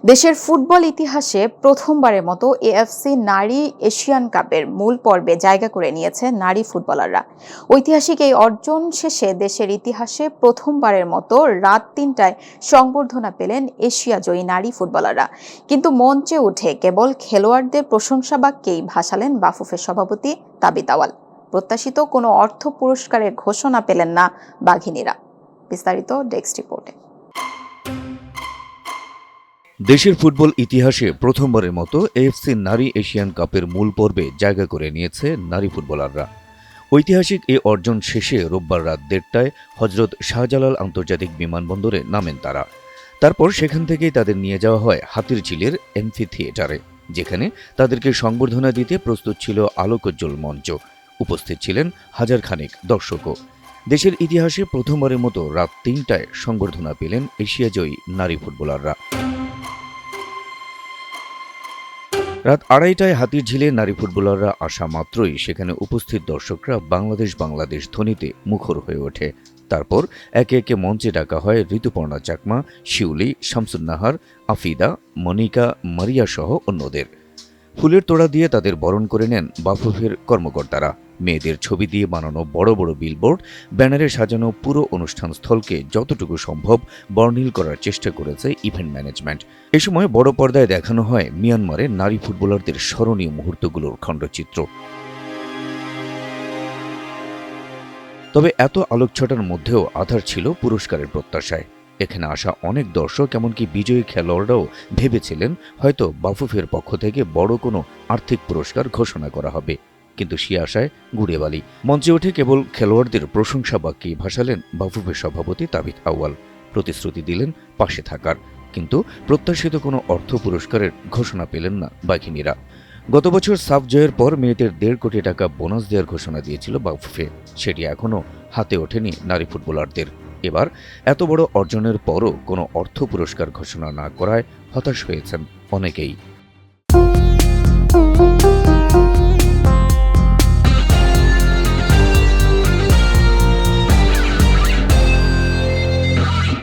দেশের ফুটবল ইতিহাসে প্রথমবারের মতো এএফসি নারী এশিয়ান কাপের মূল পর্বে জায়গা করে নিয়েছে নারী ফুটবলাররা। ঐতিহাসিক এই অর্জন শেষে দেশের ইতিহাসে প্রথমবারের মতো রাত ৩টায় সংবর্ধনা পেলেন এশিয়া জয়ী নারী ফুটবলাররা। কিন্তু মঞ্চে উঠে কেবল খেলোয়াড়দের প্রশংসা বাক্যেই ভাসালেন বাফুফের সভাপতি তাবিথ আউয়াল। প্রত্যাশিত কোনো অর্থ পুরস্কারের ঘোষণা পেলেন না বাঘিনীরা। বিস্তারিত ডেস্ক রিপোর্টে। দেশের ফুটবল ইতিহাসে প্রথমবারের মতো এএফসি নারী এশিয়ান কাপের মূল পর্বে জায়গা করে নিয়েছে নারী ফুটবলাররা। ঐতিহাসিক এই অর্জন শেষে রোববার রাত ১:৩০টায় হজরত শাহজালাল আন্তর্জাতিক বিমানবন্দরে নামেন তারা। তারপর সেখান থেকেই তাদের নিয়ে যাওয়া হয় হাতিরঝিলের এমফি থিয়েটারে, যেখানে তাদেরকে সংবর্ধনা দিতে প্রস্তুত ছিল আলোকোজ্জ্বল মঞ্চ। উপস্থিত ছিলেন হাজার খানেক দর্শকও। দেশের ইতিহাসে প্রথমবারের মতো রাত ৩টায় সংবর্ধনা পেলেন এশিয়াজয়ী নারী ফুটবলাররা। রাত ২:৩০টায় হাতিরঝিলে নারী ফুটবলাররা আসা মাত্রই সেখানে উপস্থিত দর্শকরা বাংলাদেশ বাংলাদেশ ধ্বনিতে মুখর হয়ে ওঠে। তারপর একে একে মঞ্চে ডাকা হয় ঋতুপর্ণা চাকমা, শিউলি, শামসুন্নাহার, আফিদা, মনিকা, মারিয়া সহ অন্যদের। ফুলের তোড়া দিয়ে তাদের বরণ করে নেন বাফুফের কর্মকর্তারা। মেয়েদের ছবি দিয়ে বানানো বড় বড় বিলবোর্ড, ব্যানারে সাজানো পুরো অনুষ্ঠান স্থলকে যতটুকু সম্ভব বর্ণিল করার চেষ্টা করেছে ইভেন্ট ম্যানেজমেন্ট। এ সময় বড় পর্দায় দেখানো হয় মিয়ানমারের নারী ফুটবলারদের স্মরণীয় মুহূর্তগুলোর খণ্ডচিত্র। তবে এত আলোকছটার মধ্যেও আধার ছিল পুরস্কারের প্রত্যাশায়। এখানে আসা অনেক দর্শক, এমনকি বিজয়ী খেলোয়াড়রাও ভেবেছিলেন হয়তো বাফুফের পক্ষ থেকে বড় কোনো আর্থিক পুরস্কার ঘোষণা করা হবে, কিন্তু সে আশায় গুড়ে বালি। মঞ্চে উঠে কেবল খেলোয়াড়দের প্রশংসা বাক্যেই ভাসালেন বাফুফের সভাপতি তাবিথ আউয়াল। প্রতিশ্রুতি দিলেন পাশে থাকার, কিন্তু প্রত্যাশিত কোনো অর্থ পুরস্কারের ঘোষণা পেলেন না বাঘিনীরা। গত বছর সাফ জয়ের পর মেয়েদের ১.৫ কোটি টাকা বোনাস দেওয়ার ঘোষণা দিয়েছিল বাফুফে। সেটি এখনও হাতে ওঠেনি নারী ফুটবলারদের। এবার এত বড় অর্জনের পরও কোনো অর্থ পুরস্কার ঘোষণা না করায় হতাশ হয়েছেন অনেকেই।